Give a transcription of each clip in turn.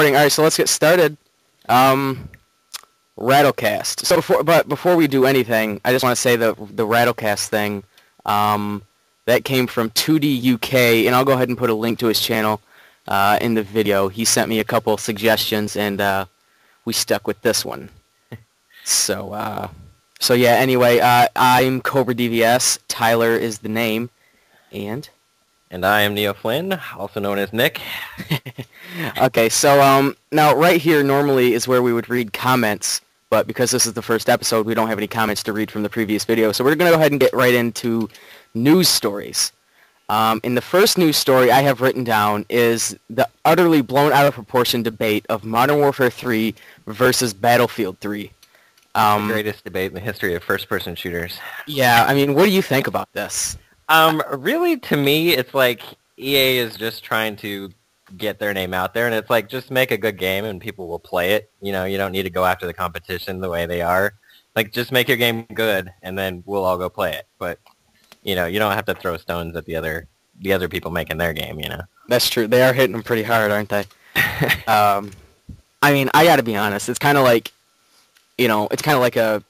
recording. All right, so let's get started. RattleCast. So before we do anything, I just want to say the RattleCast thing that came from 2D UK, and I'll go ahead and put a link to his channel in the video. He sent me a couple suggestions, and we stuck with this one. So yeah. Anyway, I'm Cobradvs. Tyler is the name, and I am Neoflynn, also known as Nick. Okay, so now right here normally is where we would read comments, but because this is the first episode, we don't have any comments to read from the previous video, so we're going to go ahead and get right into news stories. In the first news story I have written down is the utterly blown out of proportion debate of Modern Warfare 3 versus Battlefield 3. The greatest debate in the history of first-person shooters. Yeah, I mean, what do you think about this? Really, to me, it's like EA is just trying to get their name out there, and it's like, just make a good game and people will play it. You know, you don't need to go after the competition the way they are. Like, just make your game good, and then we'll all go play it. But, you know, you don't have to throw stones at the other people making their game, you know? That's true. They are hitting them pretty hard, aren't they? I mean, I gotta be honest. It's kind of like, you know, it's kind of like a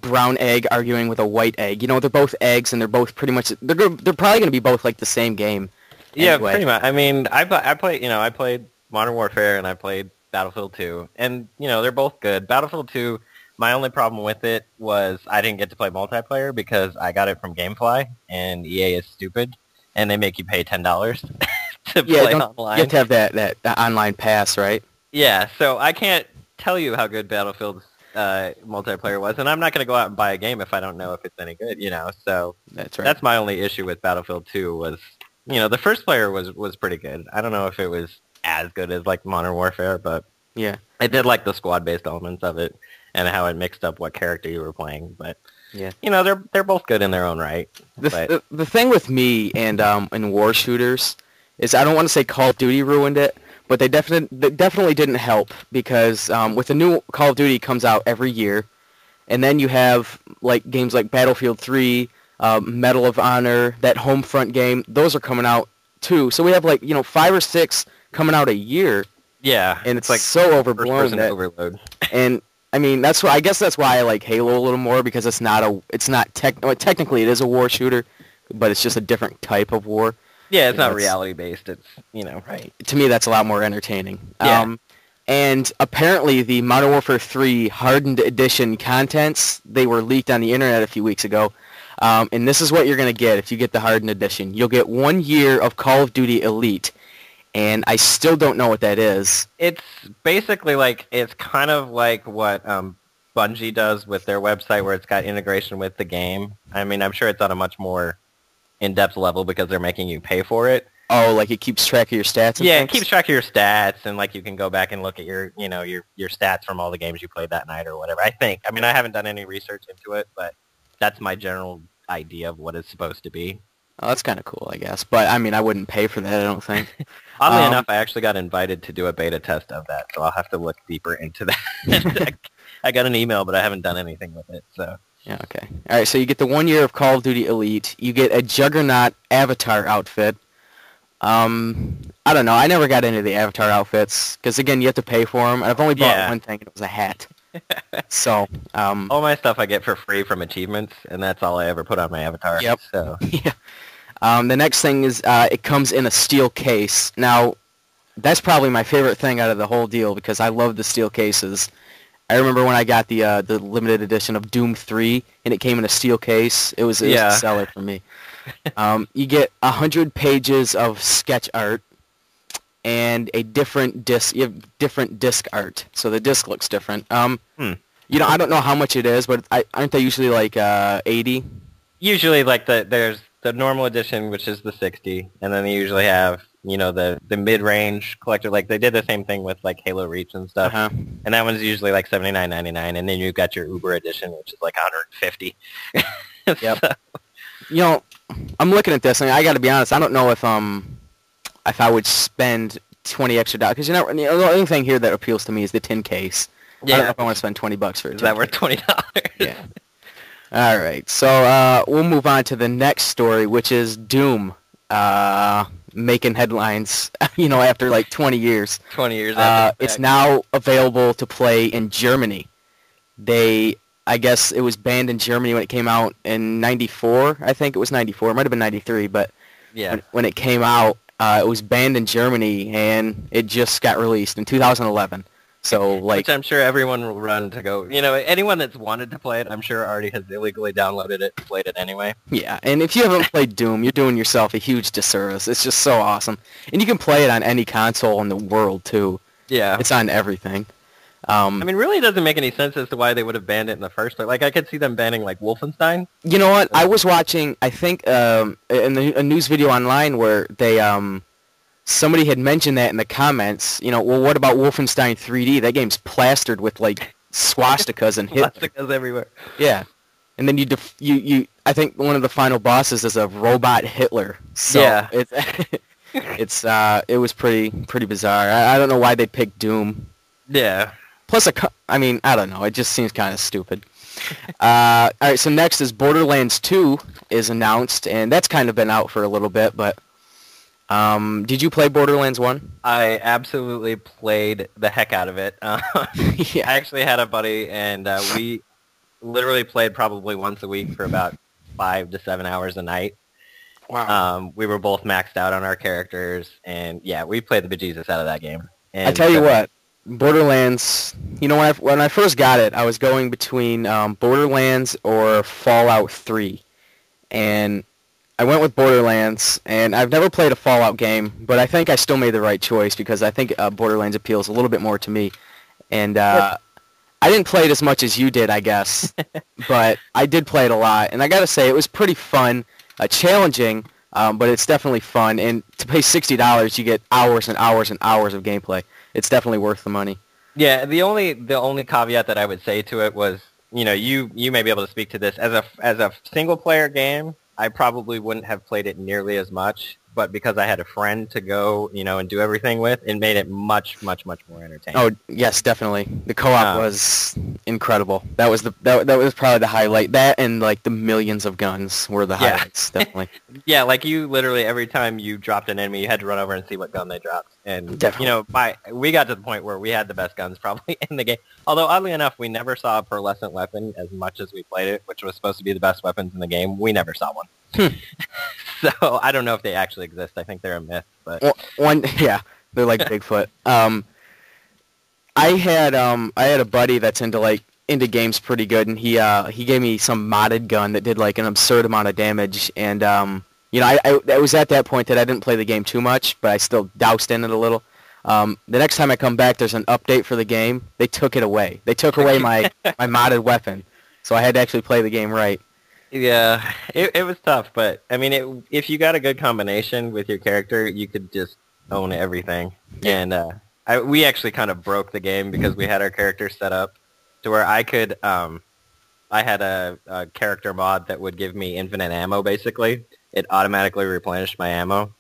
brown egg arguing with a white egg. You know, they're both eggs, and they're both pretty much... They're probably going to be both, like, the same game. Yeah, anyway. Pretty much. I mean, I played Modern Warfare, and I played Battlefield 2, and, you know, they're both good. Battlefield 2, my only problem with it was I didn't get to play multiplayer because I got it from GameFly, and EA is stupid, and they make you pay $10 to play online. You have to have that online pass, right? Yeah, so I can't tell you how good Battlefield's multiplayer was, and I'm not going to go out and buy a game if I don't know if it's any good, you know, so that's right. That's my only issue with Battlefield 2 was, you know, the first player was pretty good. I don't know if it was as good as, like, Modern Warfare, but yeah, I did like the squad-based elements of it and how it mixed up what character you were playing, but, yeah, you know, they're both good in their own right. The thing with me and in war shooters is I don't want to say Call of Duty ruined it, but they definitely didn't help because with the new Call of Duty comes out every year, and then you have like games like Battlefield 3, Medal of Honor, that Homefront game. Those are coming out too. So we have like 5 or 6 coming out a year. Yeah, and it's like so overblown that overload. And I mean I guess that's why I like Halo a little more because technically it is a war shooter, but it's just a different type of war. Yeah, it's not reality-based. It's, you know... Right. To me, that's a lot more entertaining. Yeah. And apparently the Modern Warfare 3 Hardened Edition contents, they were leaked on the internet a few weeks ago. And this is what you're going to get if you get the Hardened Edition. You'll get 1 year of Call of Duty Elite. And I still don't know what that is. It's basically like... It's kind of like what Bungie does with their website where it's got integration with the game. I mean, I'm sure it's on a much more... in-depth level because they're making you pay for it. Oh, like it keeps track of your stats and Yeah, things? It keeps track of your stats, and like you can go back and look at your stats from all the games you played that night or whatever. I think. I mean, I haven't done any research into it, but that's my general idea of what it's supposed to be. Oh, that's kind of cool, I guess. But, I mean, I wouldn't pay for that, I don't think. Oddly enough, I actually got invited to do a beta test of that, so I'll have to look deeper into that. I got an email, but I haven't done anything with it, so... Yeah, okay. All right, so you get the 1 year of Call of Duty Elite. You get a Juggernaut avatar outfit. I don't know. I never got into the avatar outfits because, again, you have to pay for them. I've only bought one thing, and it was a hat. So, all my stuff I get for free from achievements, and that's all I ever put on my avatar. Yep. So. Yeah. The next thing is it comes in a steel case. Now, that's probably my favorite thing out of the whole deal because I love the steel cases. I remember when I got the limited edition of Doom 3, and it came in a steel case. It was a seller for me. You get 100 pages of sketch art and a different disc. You have different disc art, so the disc looks different. You know, I don't know how much it is, but aren't they usually like 80? Usually, like there's the normal edition, which is the 60, and then they usually have the mid-range collector. Like they did the same thing with like Halo Reach and stuff, and that one's usually like $79.99, and then you've got your Uber edition, which is like $150. Yep. So. You know, I'm looking at this, and I got to be honest. I don't know if I would spend $20 extra because the only thing here that appeals to me is the tin case. Yeah. I don't know if I want to spend $20 for it. Is that worth $20? Yeah. All right, so we'll move on to the next story, which is Doom. making headlines, after like 20 years. 20 years after the It's fact. now available to play in Germany. I guess it was banned in Germany when it came out in 94. I think it was 94. It might have been 93, but Yeah. when it came out, it was banned in Germany, and it just got released in 2011. So, like, Which I'm sure everyone will run to go. Anyone that's wanted to play it, I'm sure already has illegally downloaded it and played it anyway. yeah, and if you haven't played Doom, you're doing yourself a huge disservice. It's just so awesome. And you can play it on any console in the world, too. Yeah. It's on everything. I mean, really, it doesn't make any sense as to why they would have banned it in the first place. Like, I could see them banning, like, Wolfenstein. You know what? I was watching, I think, in a news video online where they, somebody had mentioned that in the comments. Well, what about Wolfenstein 3D? That game's plastered with, like, swastikas and Hitler. Swastikas everywhere. Yeah. And then I think one of the final bosses is a robot Hitler. So Yeah. it was pretty bizarre. I don't know why they picked Doom. Yeah. Plus, I don't know. It just seems kind of stupid. All right, so next is Borderlands 2 is announced, and that's kind of been out for a little bit, but did you play Borderlands 1? I absolutely played the heck out of it. Yeah. I actually had a buddy, and we literally played probably once a week for about 5 to 7 hours a night. Wow. We were both maxed out on our characters, and yeah, we played the bejesus out of that game. And I tell you what, Borderlands, when I first got it, I was going between Borderlands or Fallout 3. And I went with Borderlands, and I've never played a Fallout game, but I think I still made the right choice because I think Borderlands appeals a little bit more to me. And I didn't play it as much as you did, I guess, but I did play it a lot. And I got to say, it was pretty fun, challenging, but it's definitely fun. And to pay $60, you get hours and hours and hours of gameplay. It's definitely worth the money. Yeah, the only caveat that I would say to it was, you may be able to speak to this as a single player game. I probably wouldn't have played it nearly as much, but because I had a friend to go, and do everything with, it made it much, much, much more entertaining. Oh yes, definitely. The co-op was incredible. That was that was probably the highlight. That and like the millions of guns were the highlights, definitely. Yeah, like you literally every time you dropped an enemy, you had to run over and see what gun they dropped. And Definitely. we got to the point where we had the best guns probably in the game. Although oddly enough, we never saw a pearlescent weapon as much as we played it, which was supposed to be the best weapons in the game. We never saw one. So I don't know if they actually exist. I think they're a myth. But Yeah, they're like Bigfoot. I had a buddy that's into games pretty good, and he gave me some modded gun that did like an absurd amount of damage, and I was at that point that I didn't play the game too much, but I still doused in it a little. The next time I come back, there's an update for the game. They took it away. They took away my modded weapon, so I had to actually play the game right. Yeah, it was tough, but I mean, if you got a good combination with your character, you could just own everything. Yeah. And we actually kind of broke the game because we had our character set up to where I could. I had a character mod that would give me infinite ammo. Basically, it automatically replenished my ammo,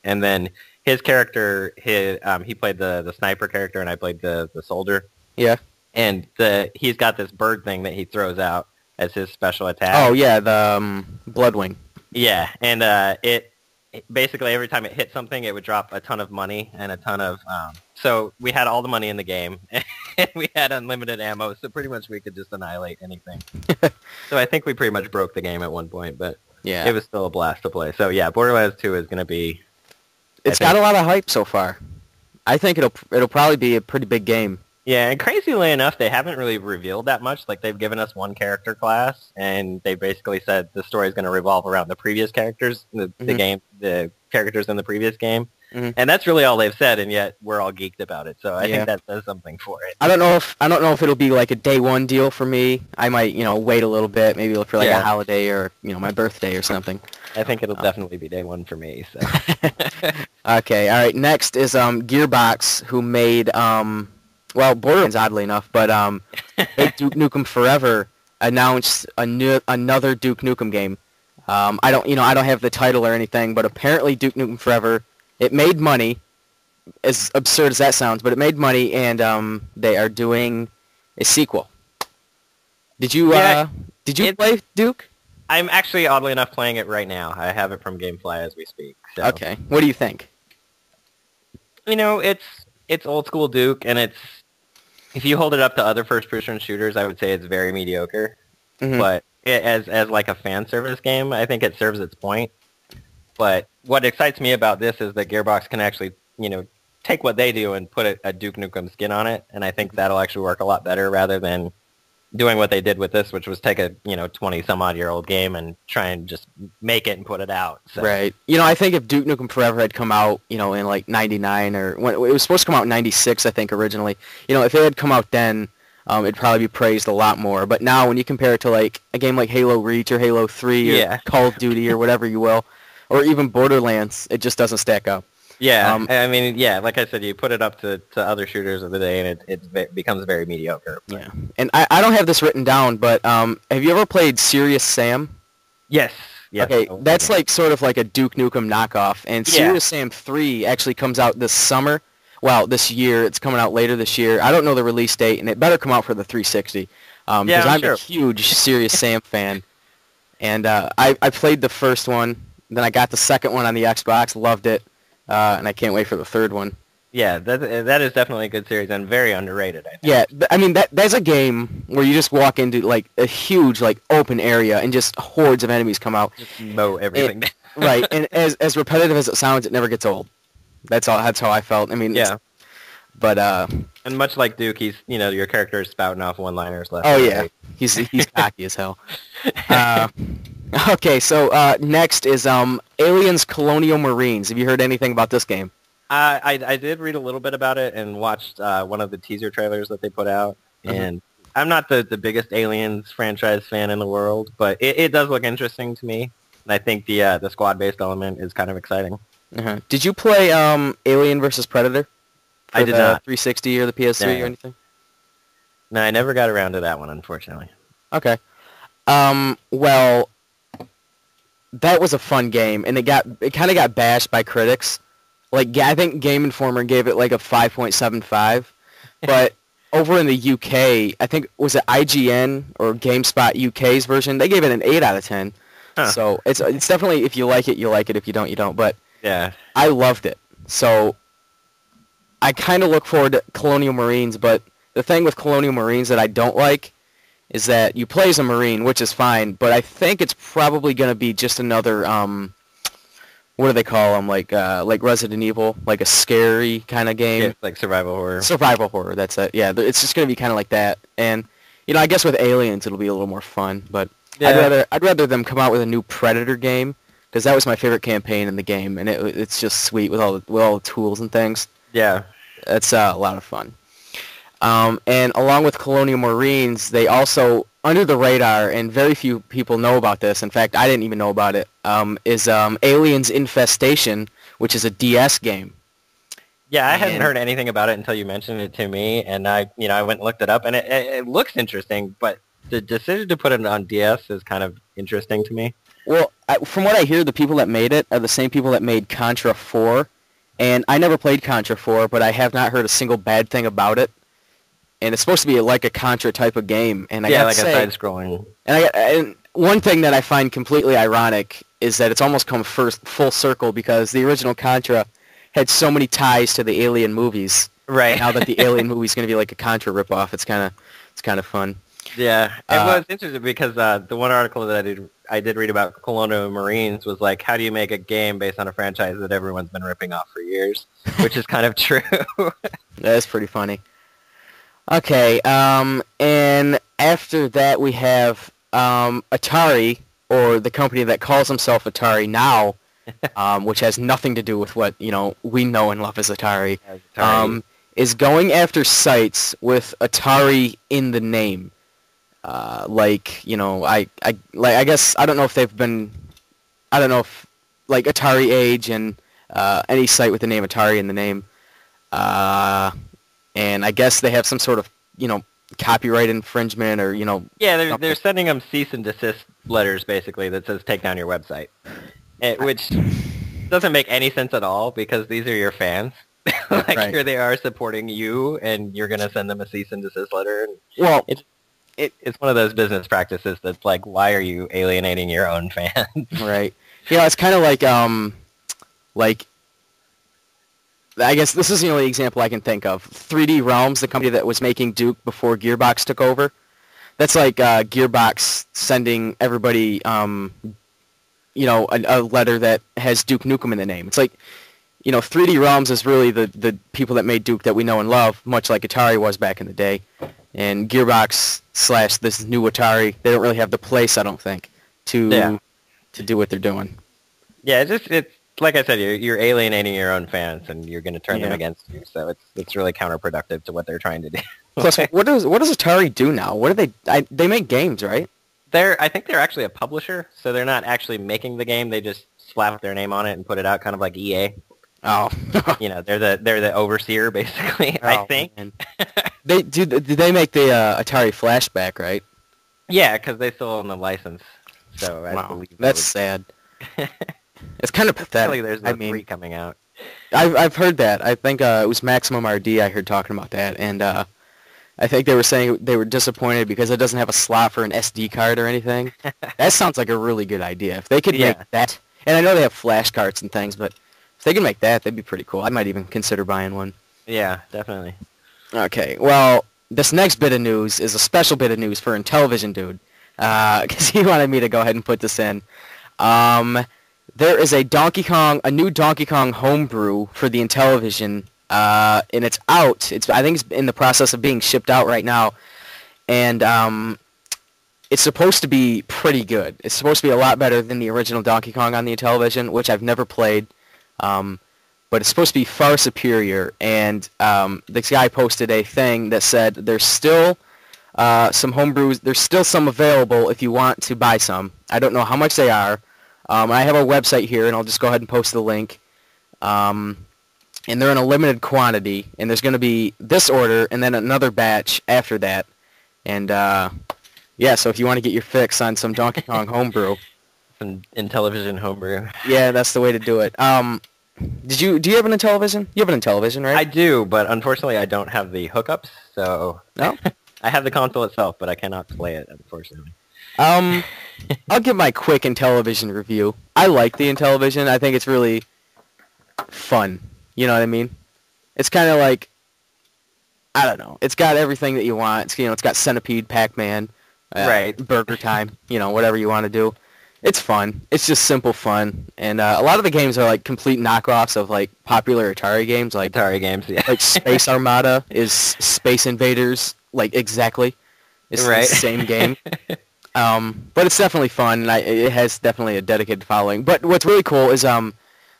and then his character, he played the sniper character, and I played the soldier. Yeah. And he's got this bird thing that he throws out as his special attack. Oh yeah, the Bloodwing. Yeah, and it basically every time it hit something, it would drop a ton of money and a ton of. So we had all the money in the game, and we had unlimited ammo, so pretty much we could just annihilate anything. So I think we pretty much broke the game at one point, but Yeah. it was still a blast to play. So yeah, Borderlands 2 is going to be. It's got a lot of hype so far. I think it'll probably be a pretty big game. Yeah, and crazily enough, they haven't really revealed that much. Like, they've given us one character class, and they basically said the story is going to revolve around the previous characters, the the characters in the previous game. Mm-hmm. And that's really all they've said, and yet we're all geeked about it. So I think that says something for it. I don't know if it'll be like a day one deal for me. I might, wait a little bit, maybe look for like a holiday or, my birthday or something. I think it'll definitely be day one for me. So. Okay, all right. Next is Gearbox, who made Borderlands, oddly enough, but Duke Nukem Forever announced another Duke Nukem game. I don't have the title or anything, but apparently Duke Nukem Forever, it made money, as absurd as that sounds, but it made money, and they are doing a sequel. Did you play Duke? I'm actually, oddly enough, playing it right now. I have it from GameFly as we speak. So. Okay. What do you think? You know, it's old school Duke, and if you hold it up to other first-person shooters, I would say it's very mediocre. Mm-hmm. But as like a fan service game, I think it serves its point. But what excites me about this is that Gearbox can actually, take what they do and put a Duke Nukem skin on it, and I think that'll actually work a lot better rather than doing what they did with this, which was take a 20-some-odd-year-old game and try and just make it and put it out. So. Right. I think if Duke Nukem Forever had come out, in like 99 or when it was supposed to come out in 96, I think originally. If it had come out then, it'd probably be praised a lot more. But now when you compare it to like a game like Halo Reach or Halo 3 or Call of Duty or whatever you will, or even Borderlands, it just doesn't stack up. Yeah, I mean, like I said, you put it up to other shooters of the day, and it becomes very mediocre. But. Yeah, and I don't have this written down, but have you ever played Serious Sam? Yes. Okay, that's like sort of like a Duke Nukem knockoff, and Serious Sam 3 actually comes out this summer. Well, this year. It's coming out later this year. I don't know the release date, and it better come out for the 360. Because I'm a huge Serious Sam fan, and I played the first one, then I got the second one on the Xbox, loved it. And I can't wait for the third one. Yeah, that is definitely a good series and very underrated, I think. Yeah, I mean, that's a game where you just walk into, like, a huge, like, open area and just hordes of enemies come out. Just mow everything down. Right, and as repetitive as it sounds, it never gets old. That's how I felt. I mean, yeah. But, and much like Duke, he's, your character is spouting off one-liners left. Oh, yeah. Right. He's cocky as hell. Okay, so next is Aliens Colonial Marines. Have you heard anything about this game? I did read a little bit about it and watched one of the teaser trailers that they put out. Mm-hmm. And I'm not the biggest Aliens franchise fan in the world, but it does look interesting to me. And I think the squad-based element is kind of exciting. Uh-huh. Did you play Alien vs. Predator? I did not. 360 or the PS3 or anything? No, I never got around to that one, unfortunately. Okay. Well, that was a fun game, and it kind of got bashed by critics. Like, I think Game Informer gave it like a 5.75, but over in the UK, I think, was it IGN or GameSpot UK's version? They gave it an 8 out of 10. Huh. So it's definitely, if you like it, you like it. If you don't, you don't. But yeah, I loved it. So I kind of look forward to Colonial Marines, but the thing with Colonial Marines that I don't like is that you play as a Marine, which is fine, but I think it's probably going to be just another, what do they call them, like Resident Evil, like a scary kind of game. Yeah, like survival horror. Survival horror, that's it. Yeah, it's just going to be kind of like that. And, I guess with Aliens it'll be a little more fun, but yeah. I'd rather them come out with a new Predator game, because that was my favorite campaign in the game, and it's just sweet with all the tools and things. Yeah. It's a lot of fun. And along with Colonial Marines, they also, under the radar, and very few people know about this, in fact, I didn't even know about it, is Aliens Infestation, which is a DS game. Yeah, I hadn't heard anything about it until you mentioned it to me, and I went and looked it up, and it looks interesting, but the decision to put it on DS is kind of interesting to me. Well, from what I hear, the people that made it are the same people that made Contra 4, and I never played Contra 4, but I have not heard a single bad thing about it. And it's supposed to be like a Contra type of game, and I gotta like say, a side-scrolling. And one thing that I find completely ironic is that it's almost come full circle, because the original Contra had so many ties to the Alien movies. Right. Now that the Alien movie's going to be like a Contra ripoff, it's kind of fun. Yeah, well, it's interesting because the one article that I did read about Colonial Marines was like, how do you make a game based on a franchise that everyone's been ripping off for years, which is kind of true. That is pretty funny. Okay, and after that we have Atari, or the company that calls himself Atari now, which has nothing to do with what we know and love as Atari, is going after sites with Atari in the name. I guess I don't know if they've been, I don't know if like Atari Age and any site with the name Atari in the name. And I guess they have some sort of, copyright infringement or, Yeah, they're sending them cease and desist letters, basically, that says take down your website. Which doesn't make any sense at all, because these are your fans. Right. Here they are supporting you, and you're going to send them a cease and desist letter. And well, it's one of those business practices that's like, why are you alienating your own fans? Right. It's kind of like I guess this is the only example I can think of. 3D Realms, the company that was making Duke before Gearbox took over. That's like Gearbox sending everybody, a letter that has Duke Nukem in the name. It's like, 3D Realms is really the people that made Duke that we know and love, much like Atari was back in the day. And Gearbox / this new Atari, they don't really have the place, I don't think, to do what they're doing. Yeah, it's like I said, you're alienating your own fans, and you're going to turn them against you. So it's really counterproductive to what they're trying to do. Plus, what does Atari do now? What do they make games, right? I think they're actually a publisher, so they're not actually making the game. They just slap their name on it and put it out, kind of like EA. Oh, they're the overseer basically. I think Did they make the Atari Flashback, right? Yeah, because they still own the license. So I believe that's sad. It's kind of pathetic. There's no 3 coming out. I've heard that. I think it was Maximum RD I heard talking about that, and I think they were saying they were disappointed because it doesn't have a slot for an SD card or anything. That sounds like a really good idea. If they could make that, and I know they have flash cards and things, but if they could make that, that'd be pretty cool. I might even consider buying one. Yeah, definitely. Okay, well, this next bit of news is a special bit of news for Intellivision Dude, because he wanted me to go ahead and put this in. There is a new Donkey Kong homebrew for the Intellivision, and it's out. I think it's in the process of being shipped out right now, and it's supposed to be pretty good. It's supposed to be a lot better than the original Donkey Kong on the Intellivision, which I've never played, but it's supposed to be far superior. And this guy posted a thing that said there's still some homebrews. There's still some available if you want to buy some. I don't know how much they are. I have a website here, and I'll just go ahead and post the link. And they're in a limited quantity, and there's going to be this order and then another batch after that. And so if you want to get your fix on some Donkey Kong homebrew, some Intellivision homebrew. Yeah, that's the way to do it. Do you have an Intellivision? You have an Intellivision, right? I do, but unfortunately I don't have the hookups, so no. I have the console itself, but I cannot play it, unfortunately. I'll give my quick Intellivision review. I like the Intellivision. I think it's really fun. You know what I mean? It's kind of like, I don't know. It's got everything that you want. It's got Centipede, Pac-Man, right, Burger Time, whatever you want to do. It's fun. It's just simple fun. And a lot of the games are like complete knockoffs of like popular Atari games. Like Atari games, yeah. Like Space Armada is Space Invaders, like exactly. It's the same game. But it's definitely fun, and it has definitely a dedicated following. But what's really cool is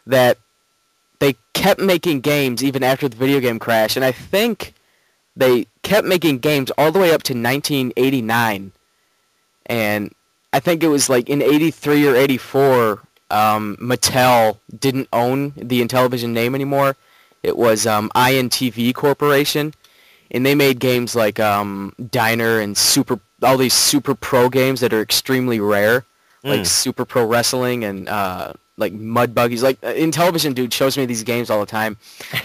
that they kept making games even after the video game crash, and I think they kept making games all the way up to 1989. And I think it was like in 83 or 84, Mattel didn't own the Intellivision name anymore. It was INTV Corporation, and they made games like Diner and all these Super Pro games that are extremely rare, like Super Pro Wrestling and like Mud Buggies. Like Intellivision Dude shows me these games all the time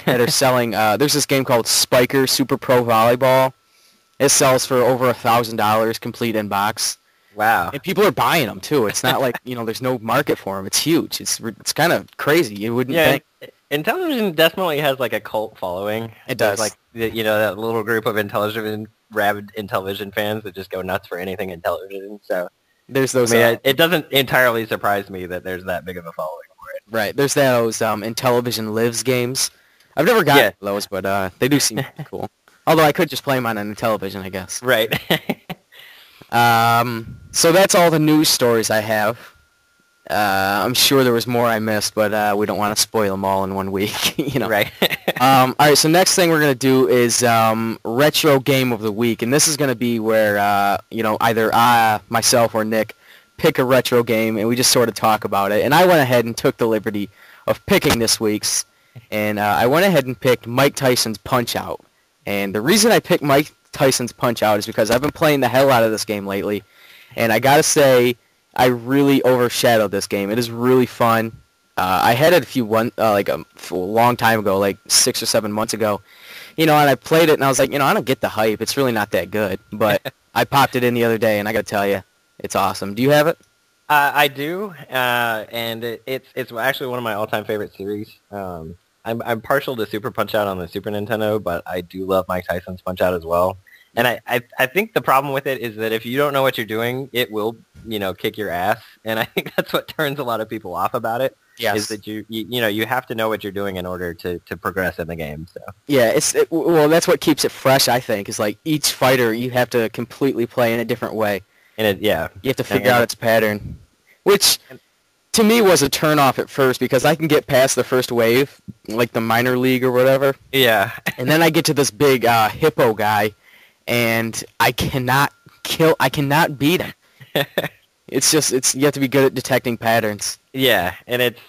that are selling. There's this game called Spiker Super Pro Volleyball. It sells for over $1,000 complete in box. Wow. And people are buying them too. It's not like there's no market for them. It's huge. It's kind of crazy. You wouldn't think. Intellivision definitely has like a cult following. It does. There's like that little group of rabid Intellivision fans that just go nuts for anything Intellivision. So there's those. It doesn't entirely surprise me that there's that big of a following for it. Right. There's those Intellivision Lives games. I've never gotten those, but they do seem cool. Although I could just play them on an Intellivision, I guess. Right. So that's all the news stories I have. I'm sure there was more I missed, but we don't want to spoil them all in 1 week. Right. All right, so next thing we're going to do is Retro Game of the Week. And this is going to be where, either I, myself, or Nick pick a retro game, and we just sort of talk about it. And I went ahead and took the liberty of picking this week's. And I went ahead and picked Mike Tyson's Punch-Out! And the reason I picked Mike Tyson's Punch-Out! Is because I've been playing the hell out of this game lately. And I gotta say, I really overshadowed this game. It is really fun. I had it a long time ago, like 6 or 7 months ago. And I played it, and I was like, I don't get the hype. It's really not that good. But I popped it in the other day, and I got to tell you, it's awesome. Do you have it? I do, and it's actually one of my all-time favorite series. I'm partial to Super Punch-Out on the Super Nintendo, but I do love Mike Tyson's Punch-Out as well. And I think the problem with it is that if you don't know what you're doing, it will, kick your ass. And I think that's what turns a lot of people off about it. Yes. Is that you have to know what you're doing in order to progress in the game. So Yeah, well, that's what keeps it fresh, I think, is like each fighter you have to completely play in a different way. And You have to figure out its pattern, which to me was a turn-off at first because I can get past the first wave, like the minor league or whatever. Yeah. And then I get to this big hippo guy, and I cannot beat him. You have to be good at detecting patterns. Yeah, and it's,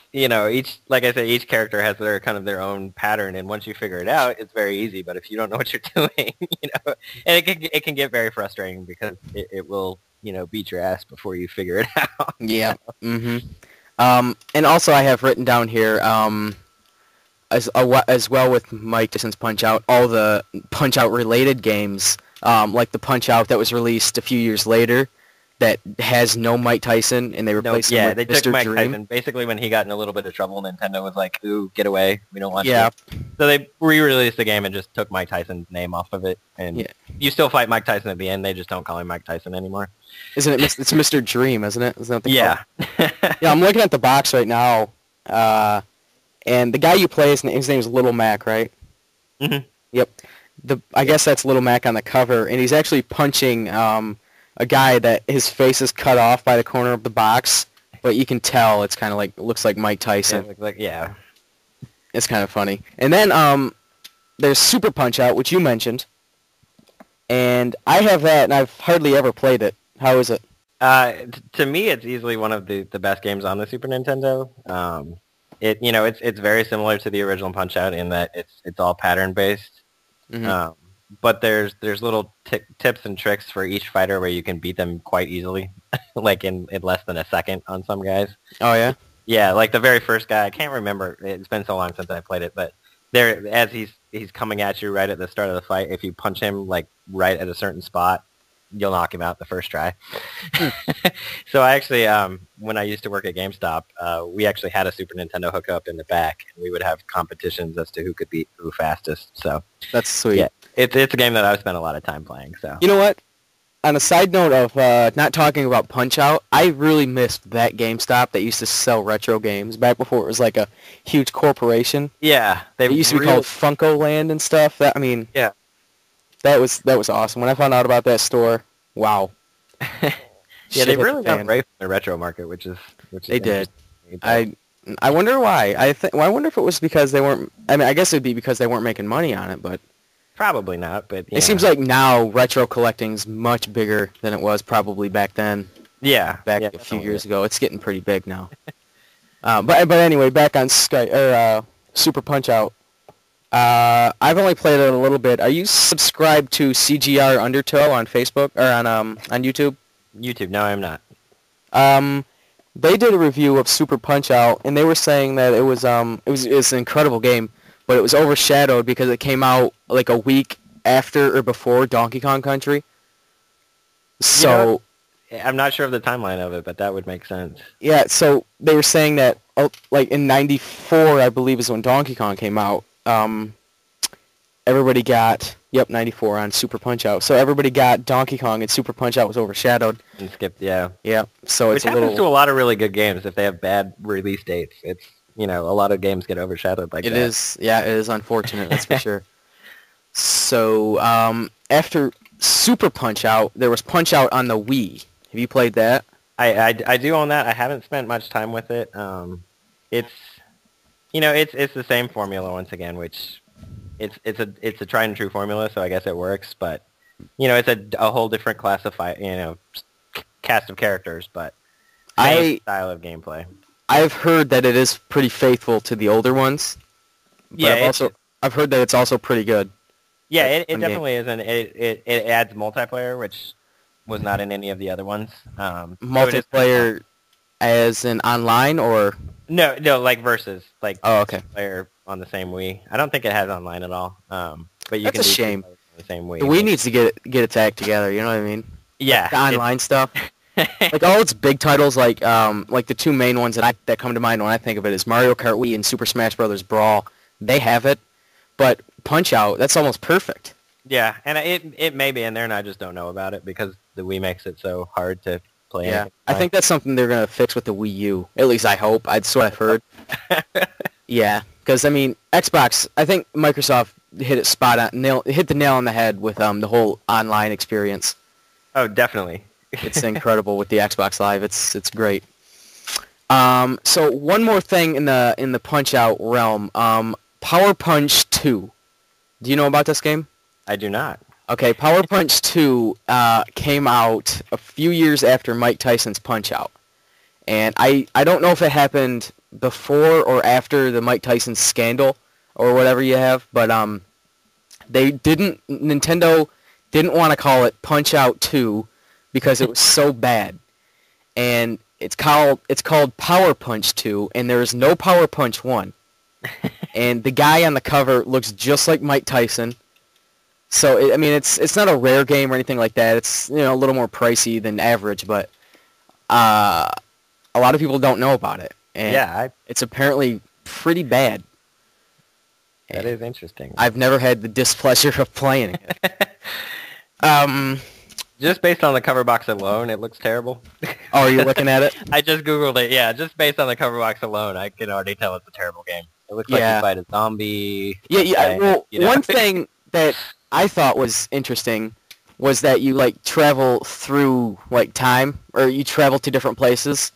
like I said, each character has their own pattern, and once you figure it out, it's very easy. But if you don't know what you're doing, and it can get very frustrating because it will, beat your ass before you figure it out. Yeah. Mm-hmm. And also I have written down here, as well with Mike Tyson's Punch-Out, all the Punch-Out related games, like the Punch-Out that was released a few years later, that has no Mike Tyson, and they replaced him with they Mr. took Mike Dream. Tyson. Basically, when he got in a little bit of trouble, Nintendo was like, "Ooh, get away! We don't want you." Yeah. So they re-released the game and just took Mike Tyson's name off of it. And you still fight Mike Tyson at the end. They just don't call him Mike Tyson anymore. Isn't it? It's Mr. Dream, isn't it? Isn't that the Yeah. Yeah, I'm looking at the box right now, and the guy you play, his name is Little Mac, right? Mm-hmm. Yep. I guess that's Little Mac on the cover, and he's actually punching a guy that his face is cut off by the corner of the box, but you can tell it's kind of like, looks like Mike Tyson. Yeah. It's kind of funny. And then there's Super Punch-Out, which you mentioned, and I have that, and I've hardly ever played it. How is it? To me, it's easily one of the best games on the Super Nintendo. It's very similar to the original Punch-Out in that it's all pattern based. Mm-hmm. But there's little tips and tricks for each fighter where you can beat them quite easily, like in less than a second on some guys. Oh yeah. Yeah, like the very first guy, I can't remember. It's been so long since I played it, but as he's coming at you right at the start of the fight, if you punch him like right at a certain spot, you'll knock him out the first try. So I actually, when I used to work at GameStop, we actually had a Super Nintendo hookup in the back, and we would have competitions as to who could beat who fastest. So That's sweet. yeah, it's a game that I've spent a lot of time playing. So You know what? On a side note of not talking about Punch-Out, I really missed that GameStop that used to sell retro games back before it was like a huge corporation. yeah, It used to be called Funko Land and stuff. Yeah. That was awesome. When I found out about that store, wow. Yeah, they really got away from the retro market, which is They did. interesting. I wonder why. I wonder if it was because they weren't. I mean, I guess it'd be because they weren't making money on it, but Probably not, but it seems like now retro collecting's much bigger than it was probably back then. Back a few years ago, it's getting pretty big now. But anyway, back on Super Punch-Out. I've only played it a little bit. Are you subscribed to CGR Undertow on Facebook or on YouTube? YouTube. No, I'm not. They did a review of Super Punch-Out, and they were saying that it was an incredible game, but it was overshadowed because it came out like a week after or before Donkey Kong Country. So I'm not sure of the timeline of it, but that would make sense. yeah, so they were saying that like in '94, I believe, is when Donkey Kong came out. Everybody got 94 on Super Punch-Out. So everybody got Donkey Kong, and Super Punch-Out was overshadowed. And skipped, yeah. Yeah, so Which it's a happens little. to a lot of really good games if they have bad release dates. It's a lot of games get overshadowed like that. It is unfortunate, that's for sure. So after Super Punch-Out, there was Punch-Out on the Wii. Have you played that? I do own that. I haven't spent much time with it. It's the same formula once again, which it's a tried and true formula, so I guess it works. But it's a whole different cast of characters, but same style of gameplay. I've heard that it is pretty faithful to the older ones. But Yeah, I've heard that it's also pretty good. Yeah, it definitely is, and it adds multiplayer, which was not in any of the other ones. Multiplayer as in online, or No, like versus, like Oh, okay. player on the same Wii. I don't think it has online at all. But you That's can a do two shame. players on the same Wii. The Wii needs to get its act together. You know what I mean? Like Yeah. the online stuff. Like all its big titles, like the two main ones that come to mind when I think of it is Mario Kart Wii and Super Smash Bros. Brawl. They have it, but Punch Out, that's almost perfect. Yeah, and it may be in there, and I just don't know about it because the Wii makes it so hard to play. Yeah, I think that's something they're gonna fix with the Wii U. At least I hope. That's what I've heard. Yeah, because I mean Xbox. I think Microsoft hit the nail on the head with the whole online experience. Oh, definitely. It's incredible with the Xbox Live. It's great. So one more thing in the Punch Out realm. Power Punch 2. Do you know about this game? I do not. Okay, Power Punch 2 came out a few years after Mike Tyson's Punch Out. And I don't know if it happened before or after the Mike Tyson scandal or whatever you have, but Nintendo didn't want to call it Punch Out 2 because it was so bad. And it's called Power Punch 2, and there is no Power Punch 1. And the guy on the cover looks just like Mike Tyson. So it's not a rare game or anything like that. It's a little more pricey than average, but a lot of people don't know about it. And yeah, it's apparently pretty bad. That is interesting. I've never had the displeasure of playing it. Just based on the cover box alone, it looks terrible. Oh, are you looking at it? I just Googled it. Yeah, just based on the cover box alone, I can already tell it's a terrible game. It looks like you fight a zombie. Yeah. Well, one thing that I thought was interesting was that you travel through time, or you travel to different places,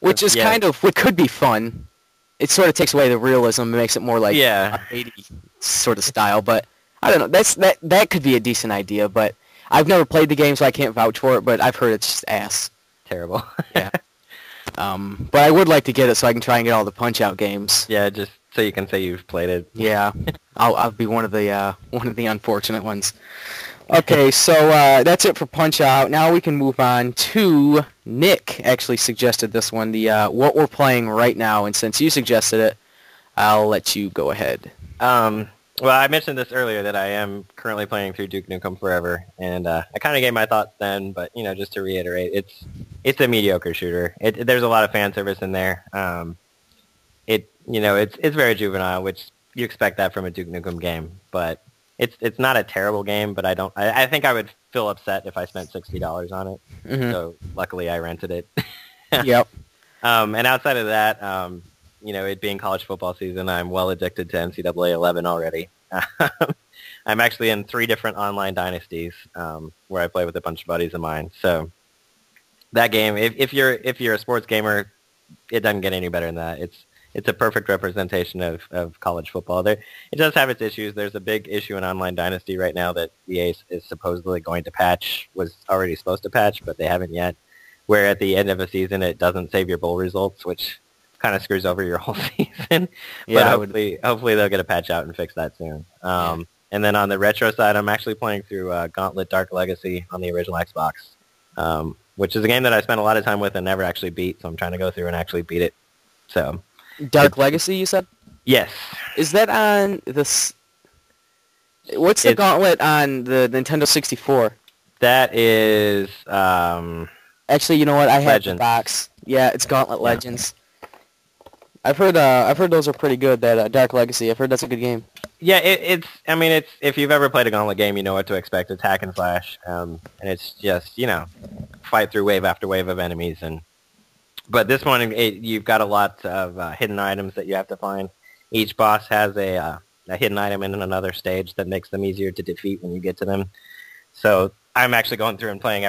which is what could be fun. It sort of takes away the realism and makes it more like 80 sort of style. But I don't know. That could be a decent idea, but I've never played the game, so I can't vouch for it. But I've heard it's just ass. Terrible. Yeah. But I would like to get it so I can try and get all the Punch-Out games. Yeah, just so you can say you've played it. Yeah, I'll be one of the unfortunate ones. Okay, so that's it for Punch-Out. Now we can move on to Nick. Actually suggested this one, the what we're playing right now, and since you suggested it, I'll let you go ahead. Well, I mentioned this earlier that I am currently playing through Duke Nukem Forever, and I kind of gave my thoughts then, but just to reiterate, it's a mediocre shooter. There's a lot of fan service in there. It's very juvenile, which you expect that from a Duke Nukem game, but it's not a terrible game. But I think I would feel upset if I spent $60 on it. Mm-hmm. So luckily I rented it. Yep. And outside of that, it being college football season, I'm well addicted to NCAA 11 already. I'm actually in 3 different online dynasties where I play with a bunch of buddies of mine. So that game, if you're a sports gamer, it doesn't get any better than that. It's a perfect representation of college football. It does have its issues. There's a big issue in online dynasty right now that EA is supposedly going to patch, was already supposed to patch, but they haven't yet, where at the end of a season it doesn't save your bowl results, which kind of screws over your whole season. Yeah, but hopefully they'll get a patch out and fix that soon. And then on the retro side, I'm actually playing through Gauntlet Dark Legacy on the original Xbox, which is a game that I spent a lot of time with and never actually beat, so I'm trying to go through and actually beat it. So Dark Legacy, you said? Yes. Is that on this? What's the Gauntlet on the Nintendo 64? That is actually, you know what? I have Legends. the box. Yeah, it's Gauntlet Legends. I've heard those are pretty good. That Dark Legacy. I've heard that's a good game. Yeah, it's if you've ever played a Gauntlet game, you know what to expect. It's hack and slash, and it's just fight through wave after wave of enemies. But this one, you've got a lot of hidden items that you have to find. Each boss has a hidden item in another stage that makes them easier to defeat when you get to them. So I'm actually going through and playing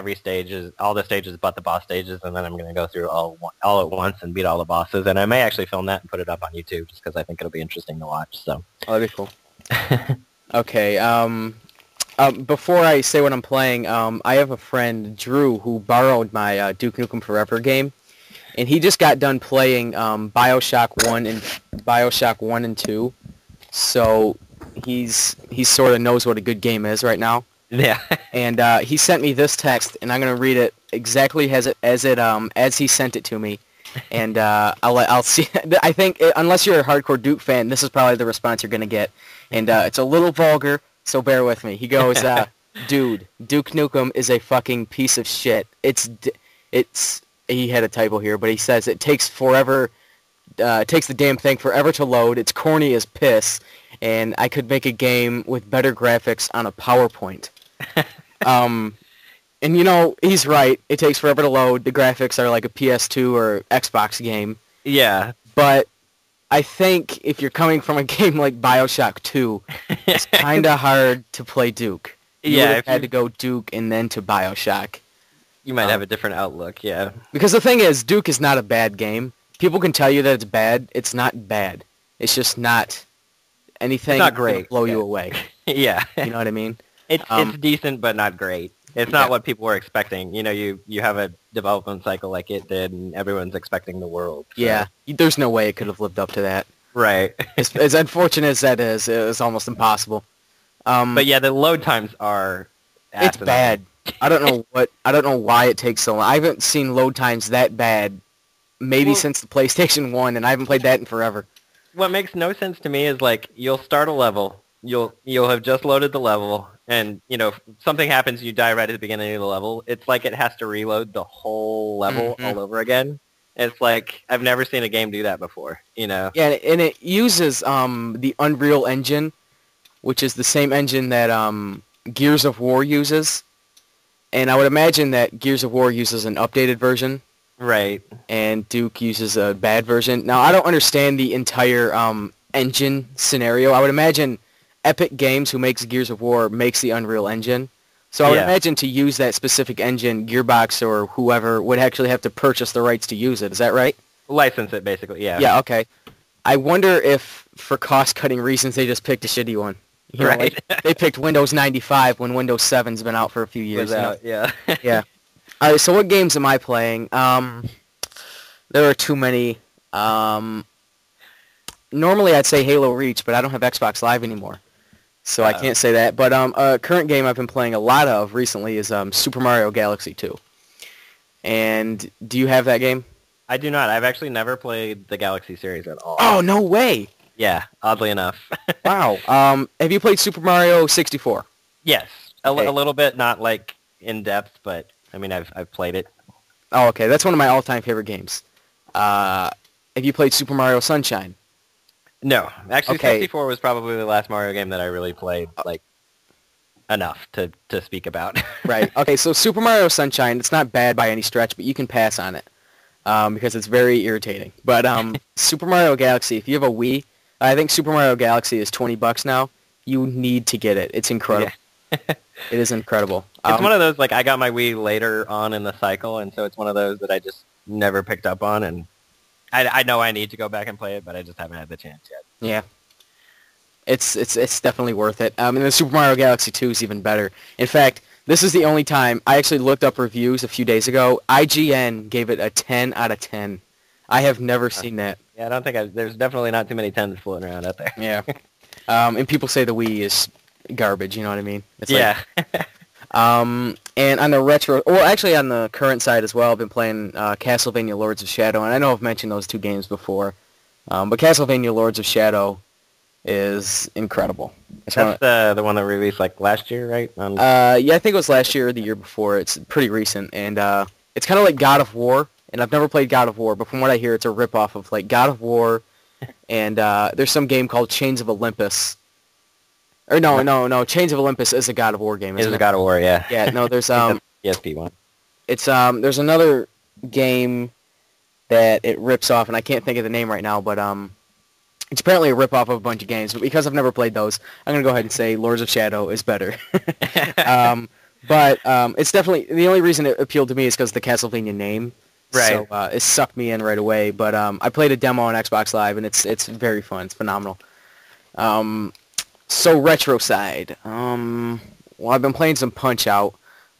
all the stages but the boss stages, and then I'm going to go through all at once and beat all the bosses. And I may actually film that and put it up on YouTube just because I think it'll be interesting to watch. So that'd be cool. Okay. Before I say what I'm playing, I have a friend, Drew, who borrowed my Duke Nukem Forever game, and he just got done playing Bioshock 1 and 2. So he's sort of knows what a good game is right now. Yeah. And he sent me this text, and I'm going to read it exactly as he sent it to me. and I'll see. I think unless you're a hardcore Duke fan, this is probably the response you're gonna get, and it's a little vulgar, so bear with me. He goes, "Dude, Duke Nukem is a fucking piece of shit. It's he had a typo here, but he says it takes forever. It takes the damn thing forever to load. It's corny as piss, and I could make a game with better graphics on a PowerPoint." And he's right. It takes forever to load. The graphics are like a PS2 or Xbox game. Yeah. But I think if you're coming from a game like BioShock 2, it's kind of hard to play Duke. You would have had to go Duke and then to BioShock. You might have a different outlook, yeah. Because the thing is, Duke is not a bad game. People can tell you that it's bad. It's not bad. It's just not anything not great. To blow you away. Yeah. You know what I mean? It's decent, but not great. It's not what people were expecting. You have a development cycle like it did, and everyone's expecting the world. So. Yeah, there's no way it could have lived up to that. Right. As unfortunate as that is, it was almost impossible. But yeah, the load times are it's bad. I don't know why it takes so long. I haven't seen load times that bad maybe since the PlayStation 1, and I haven't played that in forever. What makes no sense to me is like you'll start a level, you'll have just loaded the level, and if something happens, you die right at the beginning of the level. It's like it has to reload the whole level all over again. It's like I've never seen a game do that before. Yeah, and it uses the Unreal Engine, which is the same engine that Gears of War uses. And I would imagine that Gears of War uses an updated version. Right. And Duke uses a bad version. Now, I don't understand the entire engine scenario. I would imagine Epic Games, who makes Gears of War, makes the Unreal Engine. So I would imagine to use that specific engine, Gearbox or whoever would actually have to purchase the rights to use it. Is that right? License it, basically, yeah. Yeah, okay. I wonder if, for cost-cutting reasons, they just picked a shitty one. Right. Like, they picked Windows 95 when Windows 7's been out for a few years. Yeah. Yeah. All right, so what games am I playing? There are too many. Normally I'd say Halo Reach, but I don't have Xbox Live anymore. So I can't say that. But a current game I've been playing a lot of recently is Super Mario Galaxy 2. And do you have that game? I do not. I've actually never played the Galaxy series at all. Oh, no way! Yeah, oddly enough. Wow. Have you played Super Mario 64? Yes. A little bit, not like in depth, but I mean I've played it. Oh, okay. That's one of my all-time favorite games. Have you played Super Mario Sunshine? No. Actually, 64 was probably the last Mario game that I really played, like, enough to speak about. Right. Okay, so Super Mario Sunshine, it's not bad by any stretch, but you can pass on it because it's very irritating. But Super Mario Galaxy, if you have a Wii, I think Super Mario Galaxy is $20 now. You need to get it. It's incredible. Yeah. It is incredible. It's one of those, like, I got my Wii later on in the cycle, and so it's one of those that I just never picked up on, and I know I need to go back and play it, but I just haven't had the chance yet. Yeah. It's definitely worth it. And the Super Mario Galaxy 2 is even better. In fact, this is the only time I actually looked up reviews a few days ago. IGN gave it a 10 out of 10. I have never seen that. Yeah, I don't think there's definitely not too many 10s floating around out there. Yeah. And people say the Wii is garbage, you know what I mean? It's yeah. Like, and on the retro, well, actually on the current side as well, I've been playing Castlevania Lords of Shadow, and I know I've mentioned those two games before, but Castlevania Lords of Shadow is incredible. That's the one that released like last year, right? Yeah, I think it was last year or the year before. It's pretty recent, and it's kind of like God of War, and I've never played God of War, but from what I hear, it's a ripoff of like God of War, and there's some game called Chains of Olympus. Or no, Chains of Olympus is a God of War game. It's a God of War, yeah. Yeah, no, there's PSP one. It's there's another game that it rips off, and I can't think of the name right now, but it's apparently a rip-off of a bunch of games. But because I've never played those, I'm gonna go ahead and say Lords of Shadow is better. But it's definitely the only reason it appealed to me is because the Castlevania name. Right. So it sucked me in right away. But I played a demo on Xbox Live, and it's very fun. It's phenomenal. So retro side. Well, I've been playing some Punch-Out,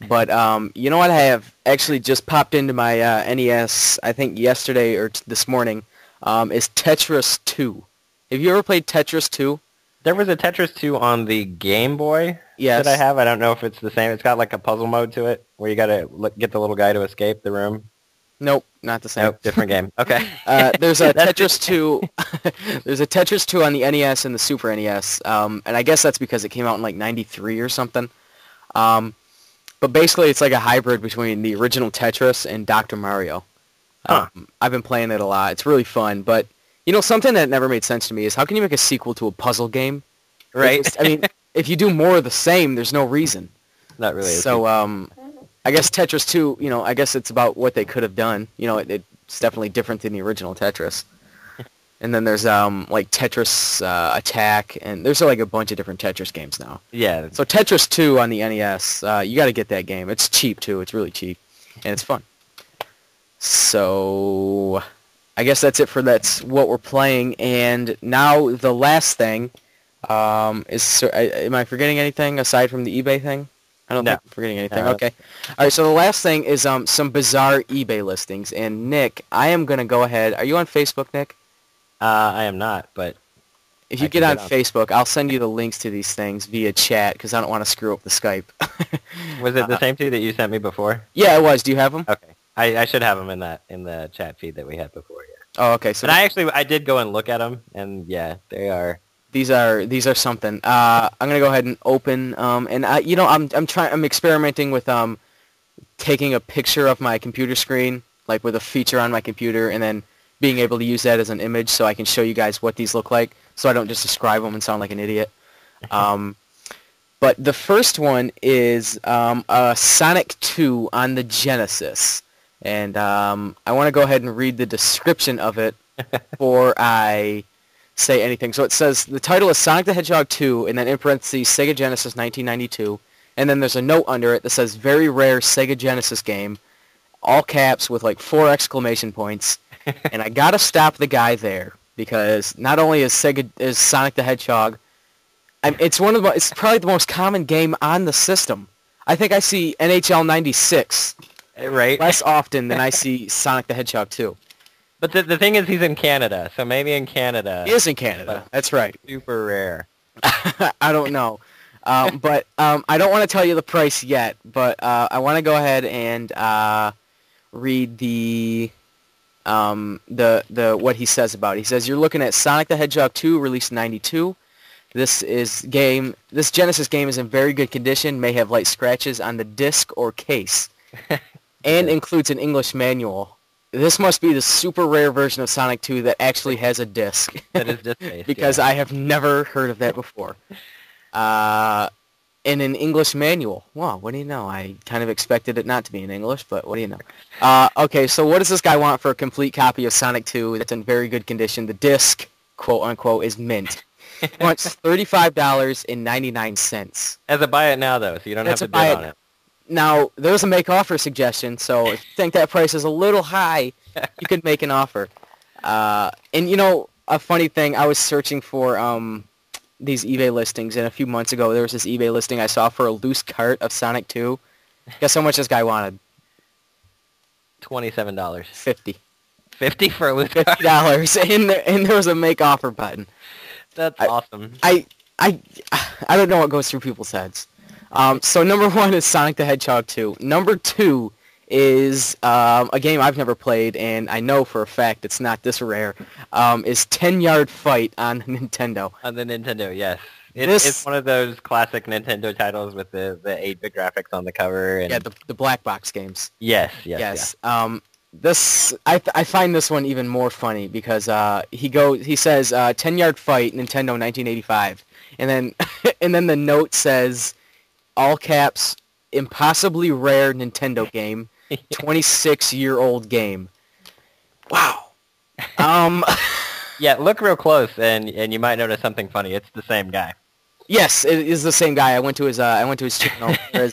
but you know what? I have actually just popped into my NES. I think yesterday or this morning. Is Tetris 2. Have you ever played Tetris 2? There was a Tetris 2 on the Game Boy. Yes. That I have. I don't know if it's the same. It's got like a puzzle mode to it where you got to get the little guy to escape the room. Nope, not the same. Nope, different game. Okay. There's a That's Tetris 2. There's a Tetris 2 on the NES and the Super NES, and I guess that's because it came out in like '93 or something. Um, but basically, it's like a hybrid between the original Tetris and Dr. Mario. Huh. I've been playing it a lot. It's really fun, but something that never made sense to me is how can you make a sequel to a puzzle game? Right. I mean, if you do more of the same, there's no reason. Not really. So, I guess Tetris 2, I guess it's about what they could have done. It's definitely different than the original Tetris. And then there's like Tetris Attack, and there's like a bunch of different Tetris games now. Yeah. So Tetris 2 on the NES, you got to get that game. It's cheap too. It's really cheap, and it's fun. So I guess that's what we're playing. And now the last thing is, am I forgetting anything aside from the eBay thing? I don't think I'm forgetting anything. No. Okay. All right, so the last thing is some bizarre eBay listings. And Nick, I am going to go ahead. Are you on Facebook, Nick? I am not, but if you get on Facebook, I'll send you the links to these things via chat because I don't want to screw up the Skype. Was it the same two that you sent me before? Yeah, it was. Do you have them? Okay. I should have them in the chat feed that we had before. Yeah. Oh, okay. So, and I did go and look at them, and yeah, they are. These are something. I'm gonna go ahead and open. And I'm experimenting with taking a picture of my computer screen, like with a feature on my computer, and then being able to use that as an image so I can show you guys what these look like, so I don't just describe them and sound like an idiot. But the first one is a Sonic 2 on the Genesis. And I want to go ahead and read the description of it before I say anything. So it says, the title is Sonic the Hedgehog 2, and then in parentheses, Sega Genesis 1992. And then there's a note under it that says, very rare Sega Genesis game, all caps with like 4 exclamation points. And I got to stop the guy there, because not only is Sonic the Hedgehog, it's probably the most common game on the system. I think I see NHL 96 right less often than I see Sonic the Hedgehog 2. But the thing is, he's in Canada, so maybe in Canada. He is in Canada. That's right. Super rare. I don't know. But I don't want to tell you the price yet, but I want to go ahead and read the what he says about it. He says, you're looking at Sonic the Hedgehog 2, released in 92. This Genesis game is in very good condition, may have light scratches on the disc or case, and includes an English manual. This must be the super rare version of Sonic 2 that actually has a disc. That is disc-based, because yeah. I have never heard of that before. In an English manual. Wow, what do you know? I kind of expected it not to be in English, but what do you know? Okay, so what does this guy want for a complete copy of Sonic 2 that's in very good condition? The disc, quote-unquote, is mint. He wants $35.99. As a buy it now, though, so you don't have to bid on it. Now, there's a make offer suggestion, so if you think that price is a little high, you could make an offer. And a funny thing, I was searching for these eBay listings, and a few months ago there was this eBay listing I saw for a loose cart of Sonic 2. Guess how much this guy wanted? $27. $50. $50 for a loose cart? $50, and there was a make offer button. That's awesome. I don't know what goes through people's heads. So number 1 is Sonic the Hedgehog 2. Number 2 is a game I've never played, and I know for a fact it's not this rare, is 10-Yard Fight on Nintendo. On the Nintendo, yes. It's one of those classic Nintendo titles with the 8-bit graphics on the cover. And yeah, the black box games. Yes. Yeah. I find this one even more funny because he says 10-Yard Fight Nintendo 1985, and then the note says, all caps, impossibly rare Nintendo game, 26-year-old game. Wow. Yeah, look real close, and you might notice something funny. It's the same guy. Yes, it is the same guy. I went to his channel, his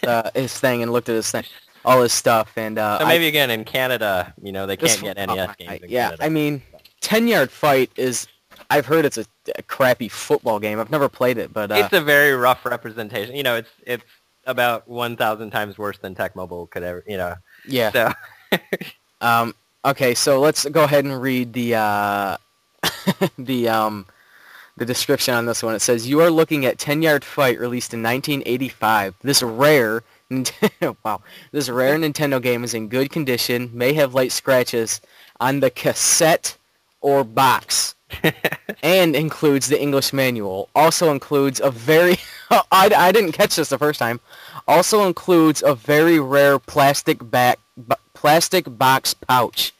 thing, and looked at his thing, all his stuff, and so maybe again in Canada, they can't get NES games. In Canada. I mean, 10-Yard Fight is. I've heard it's a crappy football game. I've never played it, but it's a very rough representation. It's about 1,000 times worse than Tech Mobile could ever. Yeah. So. Okay, so let's go ahead and read the description on this one. It says, you are looking at 10-Yard Fight, released in 1985. This rare Wow. This rare Nintendo game is in good condition, may have light scratches on the cassette or box, and includes the English manual. Also includes a very... I didn't catch this the first time. Also includes a very rare plastic box pouch.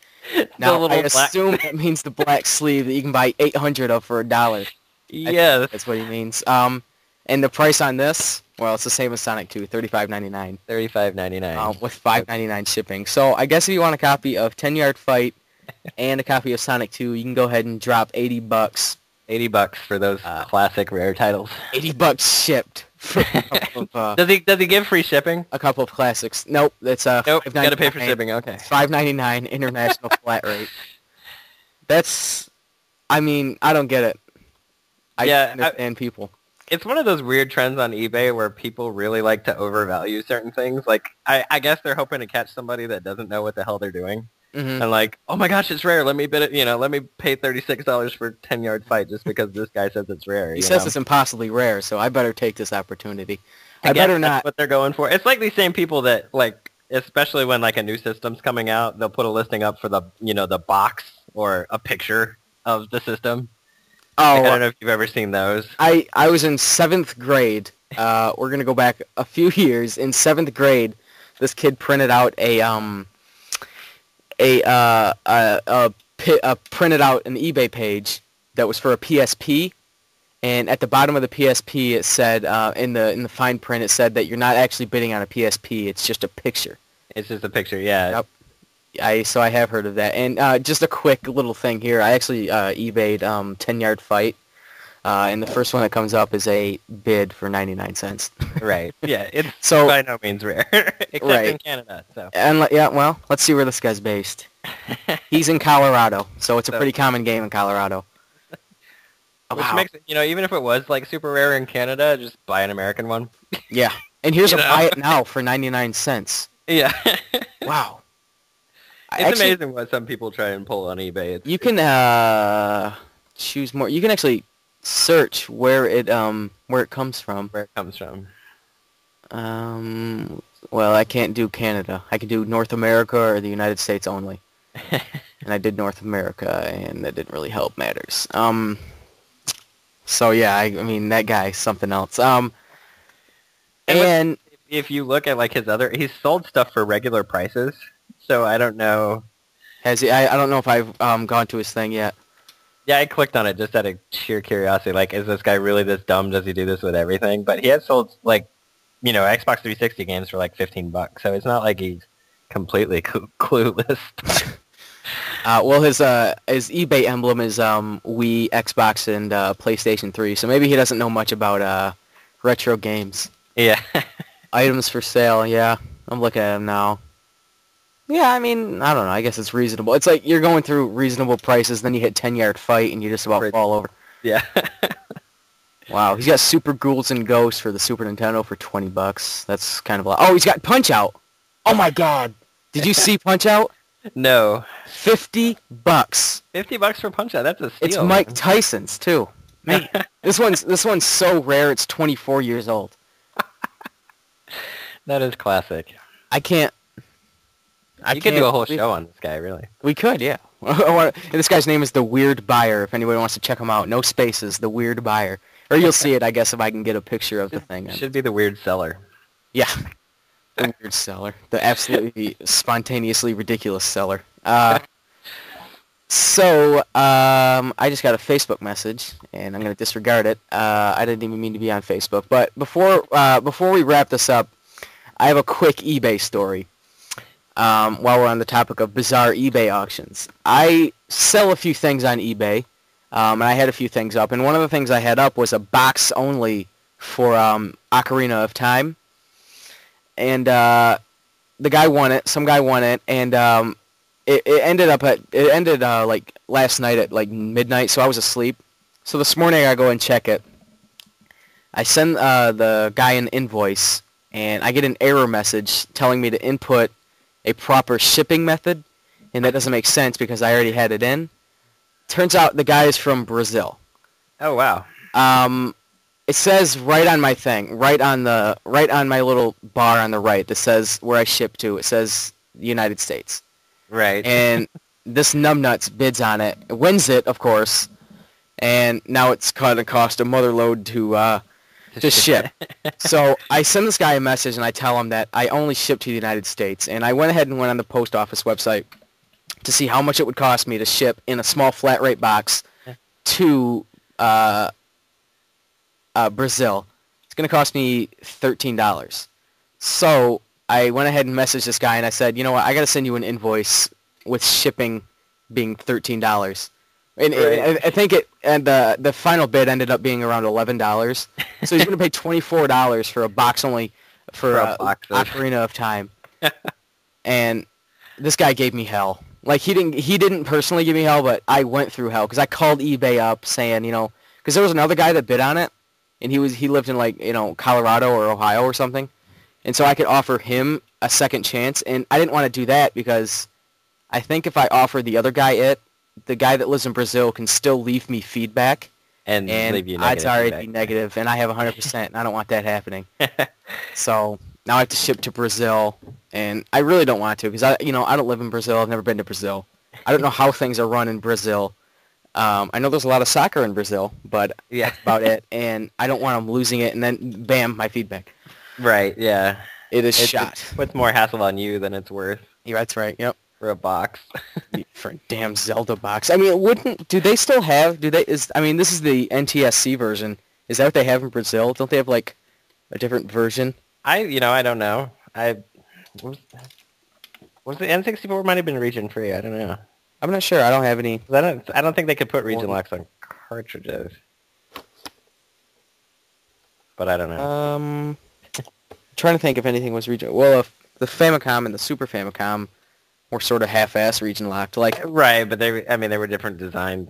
Now, I assume that means the black sleeve that you can buy 800 of for $1. Yeah, that's what he means. And the price on this, well, it's the same as Sonic 2, $35.99. $35.99. With $5.99 shipping. So I guess if you want a copy of 10-Yard Fight and a copy of Sonic 2, you can go ahead and drop $80. $80 for those classic rare titles. $80 shipped. For a couple of, does he give free shipping? A couple of classics. Nope, it's nope. Got to pay for shipping. Okay. It's $5.99 international flat rate. That's, I mean, I don't get it. I understand people. It's one of those weird trends on eBay where people really like to overvalue certain things. Like, I guess they're hoping to catch somebody that doesn't know what the hell they're doing. Mm-hmm. And like, oh my gosh, it's rare. Let me bid it. Let me pay $36 for 10-Yard Fight just because this guy says it's rare. He says it's impossibly rare, so I better take this opportunity. I better not. That's what they're going for. It's like these same people that, like, especially when like a new system's coming out, they'll put a listing up for the the box or a picture of the system. Oh, like, I don't know if you've ever seen those. I was in 7th grade. We're gonna go back a few years. In 7th grade, this kid printed out printed out an eBay page that was for a PSP, and at the bottom of the PSP it said in the fine print it said that you're not actually bidding on a PSP. It's just a picture. It's just a picture. Yeah. Yep. So I have heard of that. And just a quick little thing here. I actually eBayed 10-Yard Fight, and the first one that comes up is a bid for 99 cents. Right. Yeah. It's by no means rare, except in Canada. So. And yeah, well, let's see where this guy's based. He's in Colorado, so it's a pretty common game in Colorado. Which makes it, even if it was like super rare in Canada, just buy an American one. Yeah. And here's a buy it now for 99 cents. Yeah. Wow. It's amazing what some people try and pull on eBay. You can choose more. You can actually search where it comes from. Well, I can't do Canada. I can do North America or the United States only. And I did North America, and that didn't really help matters. So yeah, I mean that guy's something else. And if you look at like he's sold stuff for regular prices. So I don't know. Has he? I don't know if I've gone to his thing yet. Yeah, I clicked on it just out of sheer curiosity. Like, is this guy really this dumb? Does he do this with everything? But he has sold like, Xbox 360 games for like $15. So it's not like he's completely clueless. Well, his eBay emblem is Wii, Xbox, and PlayStation 3. So maybe he doesn't know much about retro games. Yeah. Items for sale. Yeah, I'm looking at him now. Yeah, I mean, I don't know. I guess it's reasonable. It's like you're going through reasonable prices, then you hit 10-Yard Fight, and you just about fall over. Yeah. Wow, he's got Super Ghouls and Ghosts for the Super Nintendo for $20. That's kind of a lot. Oh, he's got Punch-Out! Oh my god! Did you see Punch-Out? No. $50. $50 for Punch-Out. That's a steal. It's Mike Tyson's too. Man, this one's so rare. It's 24 years old. That is classic. I can't could do a whole show on this guy, really. We could, yeah. This guy's name is The Weird Buyer, if anybody wants to check him out. No spaces, The Weird Buyer. Or you'll see it, I guess, if I can get a picture of the thing. Should be The Weird Seller. Yeah. The Weird Seller. The absolutely spontaneously ridiculous seller. So, I just got a Facebook message, and I'm going to disregard it. I didn't even mean to be on Facebook. But before we wrap this up, I have a quick eBay story. While we're on the topic of bizarre eBay auctions. I sell a few things on eBay, and I had a few things up. And one of the things I had up was a box only for Ocarina of Time. And the guy won it. Some guy won it, and it ended like last night at like midnight. So I was asleep. So this morning I go and check it. I send the guy an invoice, and I get an error message telling me to input a proper shipping method, and that doesn't make sense because I already had it in. Turns out the guy is from Brazil. Oh, wow. It says right on my thing, right on my little bar on the right that says where I ship to. It says United States. Right. And this numbnuts bids on it, wins it, of course, and now it's going to cost a mother load to ship. So I send this guy a message and I tell him that I only ship to the United States, and I went ahead and went on the post office website to see how much it would cost me to ship in a small flat rate box to Brazil. It's going to cost me $13. So I went ahead and messaged this guy and I said, you know what, I got to send you an invoice with shipping being $13. And Right. I think the final bid ended up being around $11. So he's going to pay $24 for a box only for a box of... Ocarina of Time. And this guy gave me hell. Like he didn't personally give me hell, but I went through hell because I called eBay up saying, you know, because there was another guy that bid on it, and he lived in like, you know, Colorado or Ohio or something, and so I could offer him a second chance, and I didn't want to do that because I think if I offer the other guy the guy that lives in Brazil can still leave me feedback, and leave you odds negative are it'd feedback. be negative, and I have 100%, and I don't want that happening. So now I have to ship to Brazil, and I really don't want to because I don't live in Brazil. I've never been to Brazil. I don't know how things are run in Brazil. I know there's a lot of soccer in Brazil, but Yeah. that's about it. And I don't want them losing it, and then bam, my feedback. Right, yeah. It is It shot. puts more hassle on you than it's worth Yeah, that's right. Yep. for a box. For a damn Zelda box. I mean, do they still have? This is the NTSC version. Is that what they have in Brazil? Don't they have like a different version? I don't know. Was the N64 might have been region free? I don't know. I'm not sure. I don't have any. I don't think they could put region locks on cartridges. But I don't know. Trying to think if anything was region. Well, if the Famicom and the Super Famicom were sort of half-ass region locked. Like Right, but they were different design,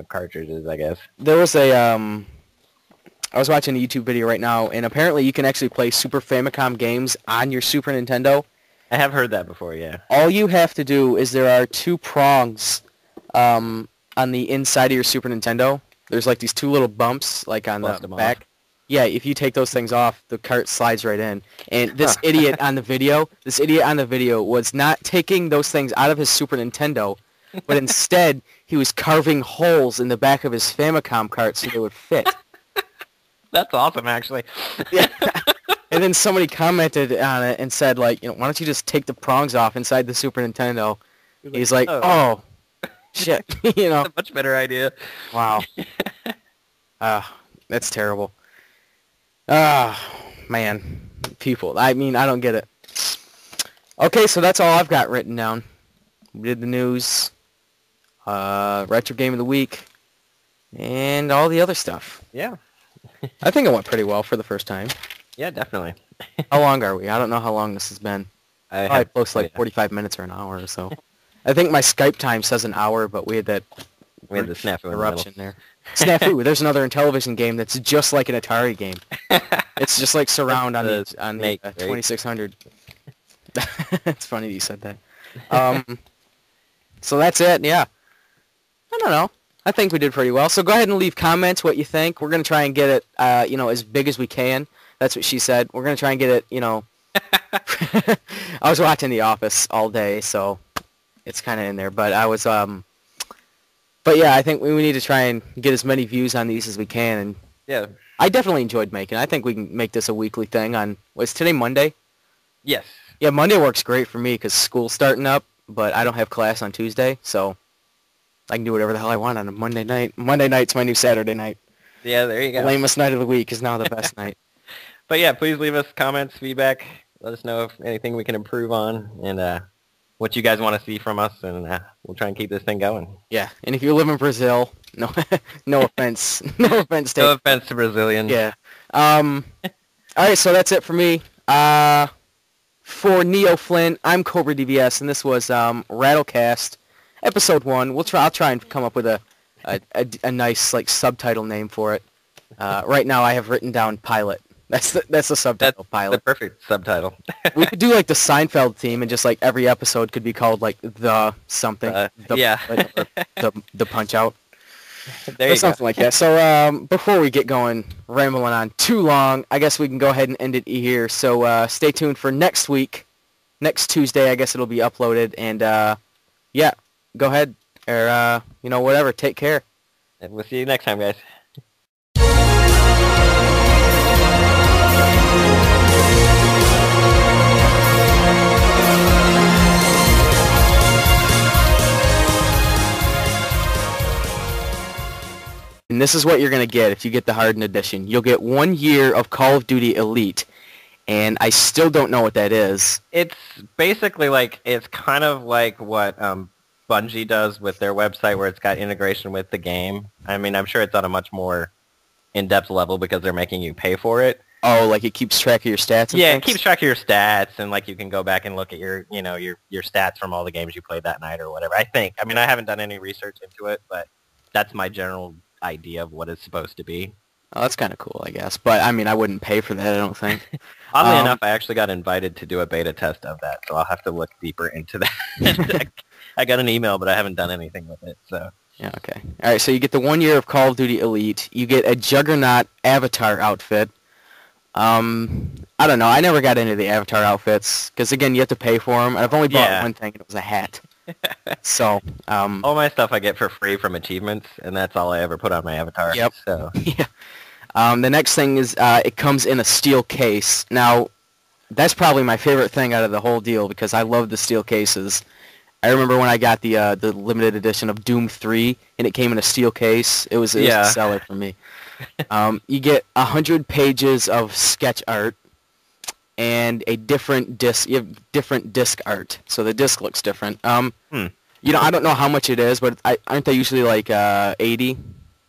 cartridges, I guess. there was I was watching a YouTube video right now, and apparently you can actually play Super Famicom games on your Super Nintendo. I have heard that before, yeah. All you have to do is there are two prongs on the inside of your Super Nintendo. There's like these two little bumps like on Bust the them off. back. Yeah, if you take those things off, the cart slides right in. And this idiot on the video was not taking those things out of his Super Nintendo, but instead he was carving holes in the back of his Famicom cart so they would fit. That's awesome, actually. Yeah. And then somebody commented on it and said, like, why don't you just take the prongs off inside the Super Nintendo? He's like, oh shit, That's a much better idea. Wow. That's terrible. Man, people. I mean, I don't get it. Okay, so that's all I've got written down. We did the news, retro game of the week, and all the other stuff. Yeah. I think it went pretty well for the first time. Yeah, definitely. How long are we? I don't know how long this has been. Probably close to like 45 minutes or an hour or so. I think my Skype time says an hour, but we had that We had the snafu in the eruption there. Snafu. There's another Intellivision game that's just like an Atari game. It's just like Surround on the Snake, right? 2600. It's funny that you said that. So that's it. Yeah. I don't know. I think we did pretty well. So go ahead and leave comments what you think. We're gonna try and get it, as big as we can. That's what she said. We're gonna try and get it, I was watching The Office all day, so it's kind of in there. But I was, but yeah, I think we need to try and get as many views on these as we can. And Yeah. I definitely enjoyed making it. I think we can make this a weekly thing on, was today Monday? Yes. Yeah, Monday works great for me because school's starting up, but I don't have class on Tuesday, so I can do whatever the hell I want on a Monday night. Monday night's my new Saturday night. Yeah, there you go. The lamest night of the week is now the best night. But yeah, please leave us comments, feedback. Let us know if anything we can improve on and what you guys want to see from us, and we'll try and keep this thing going. Yeah, and if you live in Brazil, no offense. No offense, No offense to Brazilians. Yeah. All right, so that's it for me. For Neoflynn, I'm Cobradvs, and this was RattleCast, episode 1. I'll try and come up with a nice like subtitle name for it. Right now, I have written down pilot. That's the subtitle, pilot. The perfect subtitle. We could do like the Seinfeld theme, and just like every episode could be called like the something. Yeah. Or the Punch Out. There or you go. something like that. So before we get going, rambling on too long, I guess we can go ahead and end it here. So stay tuned for next week. Next Tuesday, I guess it'll be uploaded. And yeah, go ahead. Or, whatever. Take care. And we'll see you next time, guys. And this is what you're going to get if you get the Hardened Edition. You'll get 1 year of Call of Duty Elite. And I still don't know what that is. It's basically like, it's kind of like what Bungie does with their website where it's got integration with the game. I mean, I'm sure it's on a much more in-depth level because they're making you pay for it. Oh, like it keeps track of your stats and Yeah, things? it keeps track of your stats, and like you can go back and look at your stats from all the games you played that night or whatever. I think. I mean, I haven't done any research into it, but that's my general idea of what it's supposed to be. Oh, that's kind of cool, I guess. But, I mean, I wouldn't pay for that, I don't think. Oddly enough, I actually got invited to do a beta test of that, so I'll have to look deeper into that. I got an email, but I haven't done anything with it, so... Yeah, okay. All right, so you get the 1 year of Call of Duty Elite. You get a Juggernaut avatar outfit. I don't know. I never got into the avatar outfits, because, again, you have to pay for them. I've only bought one thing, and it was a hat. So, all my stuff I get for free from achievements, and that's all I ever put on my avatar. Yep. So. Yeah. The next thing is it comes in a steel case. Now, that's probably my favorite thing out of the whole deal because I love the steel cases. I remember when I got the limited edition of Doom 3, and it came in a steel case. It was a seller for me. You get 100 pages of sketch art and a different disc. You have different disc art, so the disc looks different. I don't know how much it is, but aren't they usually like 80?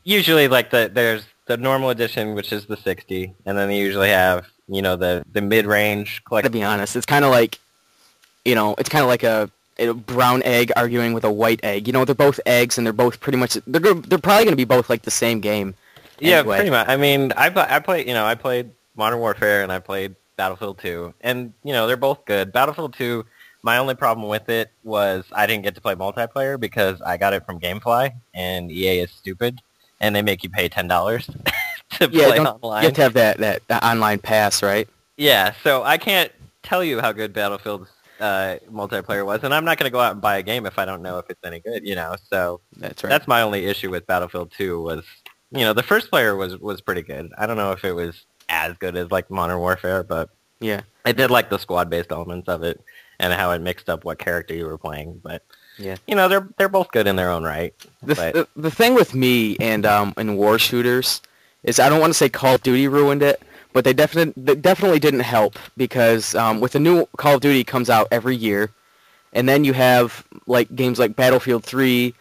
Usually, like there's the normal edition, which is the 60, and then they usually have the mid-range collection. To be honest, it's kind of like a brown egg arguing with a white egg. They're both eggs, and they're both pretty much they're probably going to be both like the same game. Yeah, anyway. Pretty much. I mean, I played Modern Warfare and I played Battlefield 2, and they're both good. Battlefield 2, my only problem with it was I didn't get to play multiplayer because I got it from GameFly, and EA is stupid, and they make you pay $10 to play online. You have to have that online pass, right? Yeah, so I can't tell you how good Battlefield's multiplayer was, and I'm not going to go out and buy a game if I don't know if it's any good, So that's right. That's my only issue with Battlefield 2 was, the first player was pretty good. I don't know if it was as good as like Modern Warfare, but yeah, I did like the squad-based elements of it and how it mixed up what character you were playing. But yeah, they're both good in their own right. The thing with me and in war shooters is I don't want to say Call of Duty ruined it, but they definitely didn't help because with the new Call of Duty comes out every year, and then you have like games like Battlefield 3,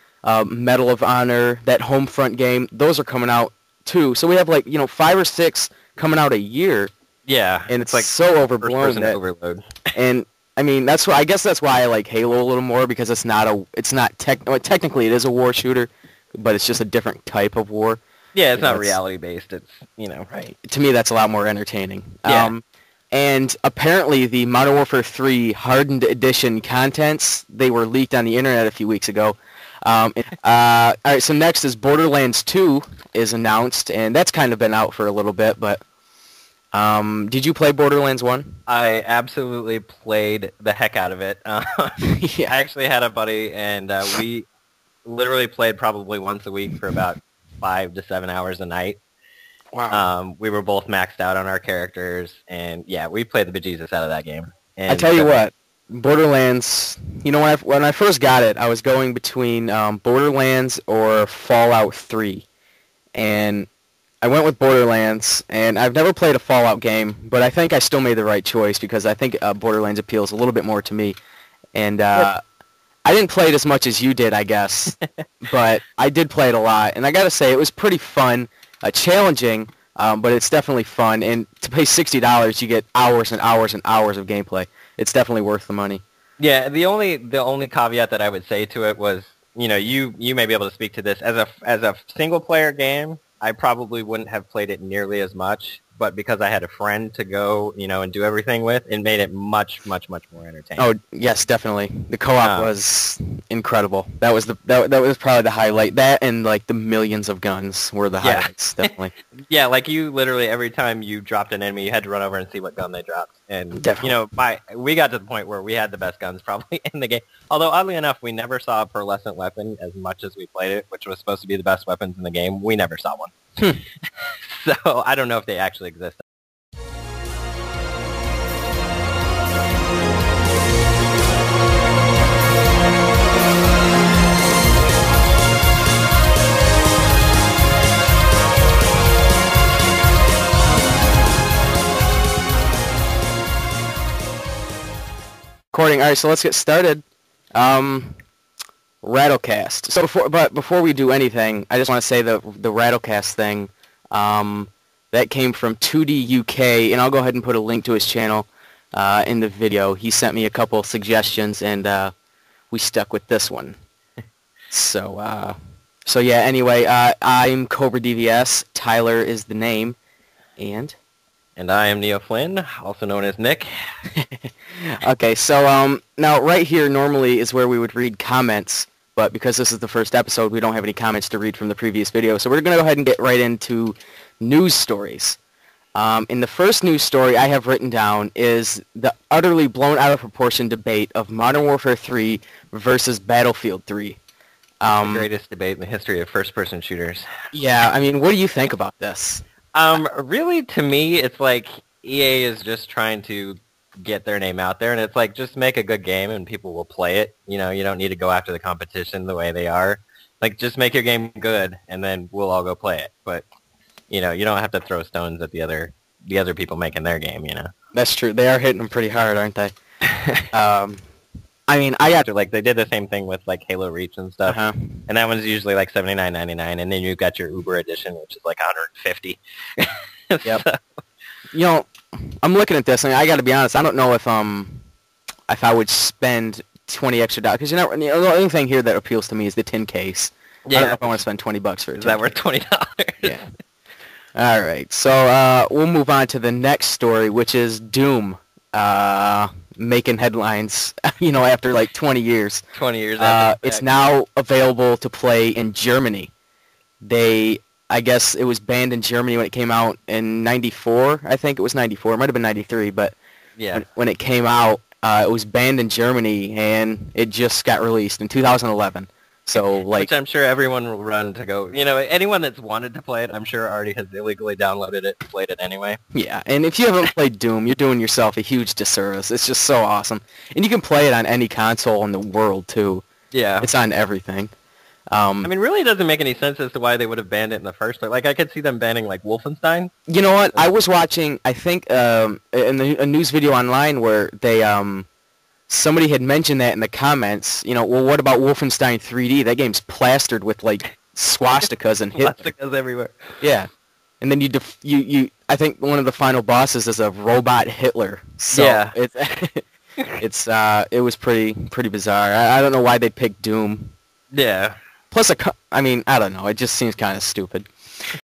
Medal of Honor, that Homefront game. Those are coming out too. So we have like 5 or 6 coming out a year. Yeah, and it's like so overblown that overload. And I mean I guess that's why I like Halo a little more because technically it is a war shooter, but it's just a different type of war. Yeah, it's not reality based. It's right. To me, that's a lot more entertaining. Yeah. And apparently, the Modern Warfare 3 Hardened Edition contents they were leaked on the internet a few weeks ago. All right, so next is Borderlands 2 is announced, and that's kind of been out for a little bit. But did you play Borderlands 1? I absolutely played the heck out of it. Yeah. I actually had a buddy, and we literally played probably once a week for about 5 to 7 hours a night. Wow. We were both maxed out on our characters, and yeah, we played the bejesus out of that game. And I tell you what, Borderlands, when I first got it, I was going between Borderlands or Fallout 3. And I went with Borderlands, and I've never played a Fallout game, but I think I still made the right choice because I think Borderlands appeals a little bit more to me. And I didn't play it as much as you did, I guess, but I did play it a lot. And I got to say, it was pretty fun, challenging, but it's definitely fun. And to pay $60, you get hours and hours and hours of gameplay. It's definitely worth the money. Yeah, the only caveat that I would say to it was, you may be able to speak to this as a single player game. I probably wouldn't have played it nearly as much, but because I had a friend to go, and do everything with, it made it much, much, much more entertaining. Oh yes, definitely. The co-op was incredible. That was that was probably the highlight. That and like the millions of guns were the highlights, definitely. Yeah, like you literally every time you dropped an enemy, you had to run over and see what gun they dropped. And definitely. We got to the point where we had the best guns probably in the game. Although oddly enough, we never saw a pearlescent weapon as much as we played it, which was supposed to be the best weapons in the game. We never saw one. So I don't know if they actually exist. Recording. All right, so let's get started. RattleCast. So before we do anything, I just want to say the RattleCast thing. That came from 2D UK, and I'll go ahead and put a link to his channel in the video. He sent me a couple suggestions, and we stuck with this one. So yeah. Anyway, I'm Cobradvs. Tyler is the name, and I am Neoflynn, also known as Nick. Okay, so now right here normally is where we would read comments, but because this is the first episode, we don't have any comments to read from the previous video, so we're going to go ahead and get right into news stories. In the first news story I have written down is the utterly blown out of proportion debate of Modern Warfare 3 versus Battlefield 3. The greatest debate in the history of first-person shooters. Yeah, I mean, what do you think about this? Really, to me, it's like EA is just trying to get their name out there, and it's like, just make a good game and people will play it. You don't need to go after the competition the way they are. Like, just make your game good, and then we'll all go play it. But, you don't have to throw stones at the other people making their game, That's true. They are hitting them pretty hard, aren't they? I mean, like, they did the same thing with, like, Halo Reach and stuff. And that one's usually, like, $79.99, and then you've got your Uber edition, which is, like, $150. Yep. So, I'm looking at this, and I got to be honest, I don't know if I would spend $20 extra, because the only thing here that appeals to me is the tin case. Yeah. I don't know if I want to spend $20 for it. Is that worth $20? Yeah. All right, so we'll move on to the next story, which is Doom making headlines, after like 20 years. 20 years after it's now available to play in Germany. I guess it was banned in Germany when it came out in 94. I think it was 94. It might have been 93, but yeah, when it came out, it was banned in Germany, and it just got released in 2011. So, like, which I'm sure everyone will run to go. Anyone that's wanted to play it, I'm sure already has illegally downloaded it and played it anyway. Yeah, and if you haven't played Doom, you're doing yourself a huge disservice. It's just so awesome, and you can play it on any console in the world too. Yeah, it's on everything. I mean, really, it doesn't make any sense as to why they would have banned it in the first place. Like, I could see them banning, like, Wolfenstein. You know what? I was watching, I think, in a news video online where they, somebody had mentioned that in the comments. Well, what about Wolfenstein 3D? That game's plastered with, like, swastikas and Hitler. Swastikas everywhere. Yeah. And then I think one of the final bosses is a robot Hitler. So yeah. It was pretty bizarre. I don't know why they picked Doom. Yeah. Plus, I mean, I don't know. It just seems kind of stupid.